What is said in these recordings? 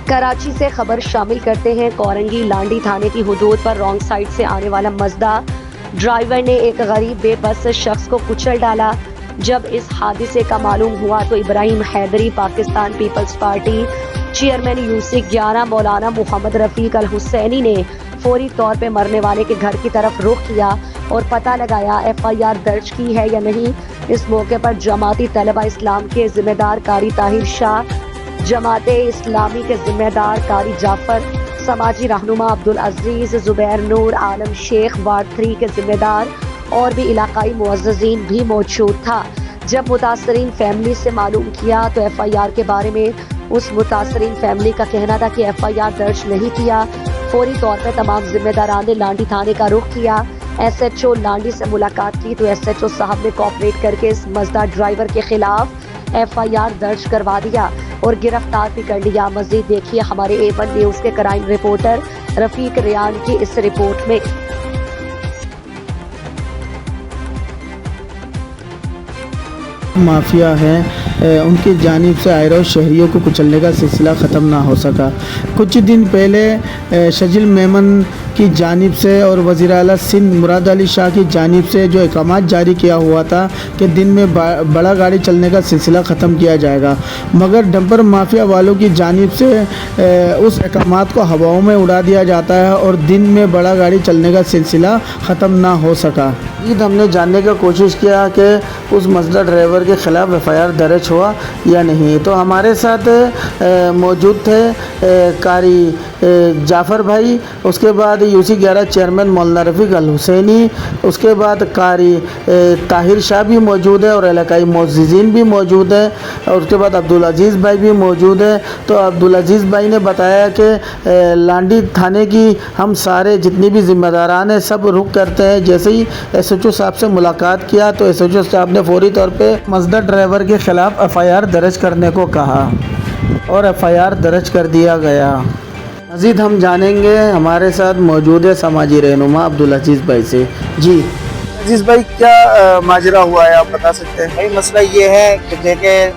کراچی سے خبر شامل کرتے ہیں۔ کورنگی لانڈی تھانے کی حدود پر رانگ سائڈ سے آنے والا مزدا ڈرائیور نے ایک غریب بے بس شخص کو کچل ڈالا۔ جب اس حادثے کا معلوم ہوا تو ابراہیم حیدری پاکستان پیپلز پارٹی چیئرمین یوسف 11 مولانا محمد رفیق الحسینی نے فوری طور پہ مرنے والے کے گھر کی طرف رخ کیا اور پتہ لگایا FIR درج کی ہے یا نہیں۔ اس موقع پر جماعتی طلبہ اسلام کے ذمہ دار قاری طاہر شاہ، جماعت اسلامی کے ذمہ دار قاری جعفر، سماجی رہنما عبدالعزیز، زبیر نور، عالم شیخ، وارڈ 3 کے ذمہ دار اور بھی علاقائی معززین بھی موجود تھا۔ جب متاثرین فیملی سے معلوم کیا تو FIR کے بارے میں اس متاثرین فیملی کا کہنا تھا کہ FIR درج نہیں کیا۔ فوری طور پر تمام ذمہ داران نے لانڈی تھانے کا رخ کیا۔ SHO لانڈی سے ملاقات کی تو SHO صاحب نے کوآپریٹ کر کے اس مزدا ڈرائیور کے خلاف FIR درج کروا دیا اور گرفتار بھی کر لیا۔ مزید دیکھیے ہمارے A1 نیوز کے کرائم رپورٹر رفیق ریان کی اس رپورٹ میں۔ مافیا ہیں ان کی جانب سے آئے روز شہریوں کو کچلنے کا سلسلہ ختم نہ ہو سکا۔ کچھ دن پہلے شجل میمن کی جانب سے اور وزیر اعلیٰ سندھ مراد علی شاہ کی جانب سے جو احکامات جاری کیا ہوا تھا کہ دن میں بڑا گاڑی چلنے کا سلسلہ ختم کیا جائے گا، مگر ڈمپر مافیا والوں کی جانب سے اس احکامات کو ہواؤں میں اڑا دیا جاتا ہے اور دن میں بڑا گاڑی چلنے کا سلسلہ ختم نہ ہو سکا۔ ہم نے جاننے کا کوشش کیا کہ اس مزدا ڈرائیور کے خلاف FIR درج ہوا یا نہیں، تو ہمارے ساتھ موجود تھے قاری جعفر بھائی، اس کے بعد UC 11 چیئرمین مولانا رفیق الحسینی، اس کے بعد قاری طاہر شاہ بھی موجود ہے اور علاقائی معززین بھی موجود ہیں، اور اس کے بعد عبدالعزیز بھائی بھی موجود ہیں۔ تو عبدالعزیز بھائی نے بتایا کہ لانڈی تھانے کی ہم سارے جتنی بھی ذمہ داران ہیں سب رخ کرتے ہیں۔ جیسے ہی SHO صاحب سے ملاقات کیا تو SHO صاحب نے فوری طور پہ مزدا ڈرائیور کے خلاف FIR درج کرنے کو کہا اور FIR درج کر دیا گیا۔ مزید ہم جانیں گے، ہمارے ساتھ موجود ہے سماجی رہنما عبدالعزیز بھائی سے۔ جی عزیز بھائی، کیا ماجرا ہوا ہے آپ بتا سکتے ہیں؟ بھائی مسئلہ یہ ہے کہ دیکھیں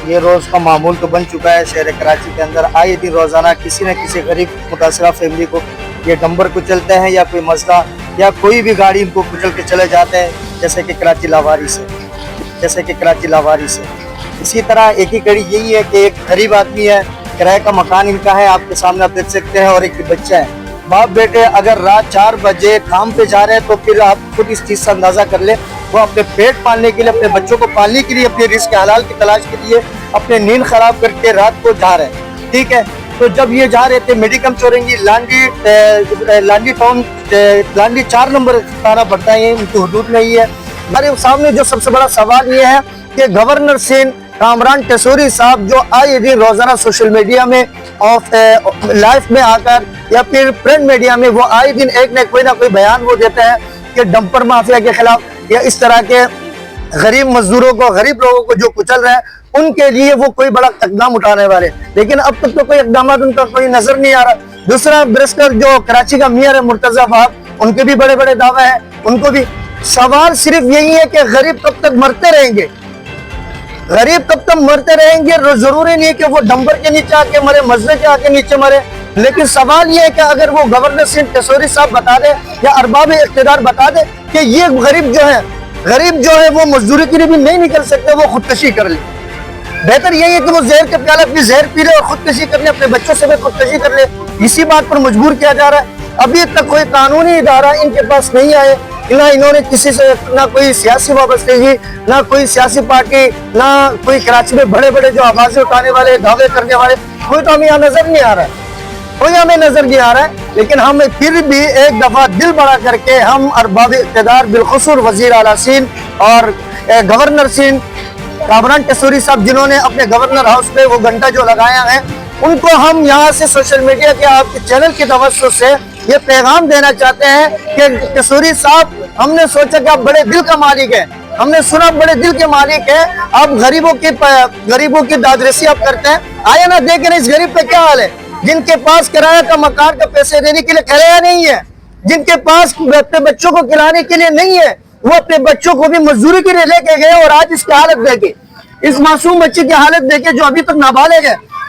یہ روز کا معمول تو بن چکا ہے شہر کراچی کے اندر، آئے دن روزانہ کسی نہ کسی غریب متاثرہ فیملی کو یہ ڈمپر کچلتے ہیں یا کوئی مزدا یا کوئی بھی گاڑی ان کو کچل کے چلے جاتے ہیں، جیسے کہ کراچی لاواری سے اسی طرح ایک ہی کڑی یہی ہے کہ ایک غریب آدمی ہے، کرائے کا مکان ان کا ہے، آپ کے سامنے آپ دیکھ سکتے ہیں، اور ایک بچہ ہے۔ باپ بیٹے اگر رات 4 بجے کام پہ جا رہے ہیں تو پھر آپ خود اس چیز سے اندازہ کر لیں، وہ اپنے پیٹ پالنے کے لیے، اپنے بچوں کو پالنے کے لیے، اپنے رزق حلال کی تلاش کے لیے اپنے نیند خراب کر کے رات کو جا رہے ہیں، ٹھیک ہے۔ تو جب یہ جا رہے تھے میڈیکم چورنگی لانڈی ٹاؤن، لانڈی 4 نمبر تھانہ پڑتا ہے، ان کی حدود میں ہی ہے۔ ہمارے سامنے جو سب سے بڑا سوال یہ ہے کہ گورنر سندھ کامران ٹیسوری صاحب جو آئے دن روزانہ سوشل میڈیا میں لائف میں آ کر یا پھر پرنٹ میڈیا میں وہ آئے دن ایک نہ کوئی بیان وہ دیتے ہیں کہ ڈمپر مافیا کے خلاف یا اس طرح کے غریب مزدوروں کو، غریب لوگوں کو جو کچل رہے ہیں ان کے لیے وہ کوئی بڑا اقدام اٹھانے والے، لیکن اب تک تو کوئی اقدامات ان کا کوئی نظر نہیں آ رہا۔ دوسرا برسٹر جو کراچی کا میئر ہے مرتضی باب، ان کے بھی بڑے بڑے دعوے ہیں، ان کو بھی سوال صرف یہی ہے کہ غریب کب تک مرتے رہیں گے، غریب کب تک مرتے رہیں گے۔ ضروری نہیں ہے کہ وہ ڈمپر کے نیچے آ کے مرے، مزدے کے آ کے نیچے مرے، لیکن سوال یہ ہے کہ اگر وہ گورنر سندھ ٹیسوری صاحب بتا دے یا ارباب اقتدار بتا دے کہ یہ غریب جو ہے وہ مزدوری کے لیے بھی نہیں نکل سکتے، وہ خودکشی کر لے۔ بہتر یہی ہے کہ وہ زہر کے پیالہ بھی زہر پی لے اور خودکشی کر لے، اپنے بچوں سے بھی خودکشی کر لے۔ اسی بات پر مجبور کیا جا رہا ہے۔ ابھی تک کوئی قانونی ادارہ ان کے پاس نہیں آئے، نہ انہوں نے کسی سے، نہ کوئی سیاسی وابستگی، نہ کوئی سیاسی پارٹی، نہ کوئی کراچی میں بڑے بڑے جو آوازیں اٹھانے والے، دعوے کرنے والے، کوئی تو ہمیں یہاں نظر نہیں آ رہا ہے، لیکن ہم پھر بھی ایک دفعہ دل بڑا کر کے ہم ارباب اقتدار بالخصوص وزیر اعلیٰ سندھ اور گورنر سندھ کامران ٹیسوری صاحب جنہوں نے اپنے گورنر ہاؤس پہ وہ گھنٹہ جو لگایا ہے، ان کو ہم یہاں سے سوشل میڈیا کے آپ کے چینل کی توسط سے یہ پیغام دینا چاہتے ہیں کہ ٹیسوری صاحب، ہم نے سوچا کہ آپ بڑے دل کا مالک ہیں، ہم نے سنا بڑے دل کے مالک ہیں، آپ غریبوں کی دادرسی آپ کرتے ہیں، آئے نہ دیکھیں اس غریب پہ کیا حال ہے، جن کے پاس کرایہ کا مکان کا پیسے دینے کے لیے کرایہ نہیں ہے، جن کے پاس اپنے بچوں کو کھلانے کے لیے نہیں ہے، وہ اپنے بچوں کو بھی مزدوری کے لیے لے کے گئے، اور آج اس کی حالت دیکھیں، اس معصوم بچے کی حالت دیکھیں جو ابھی تک نابالغ ہے،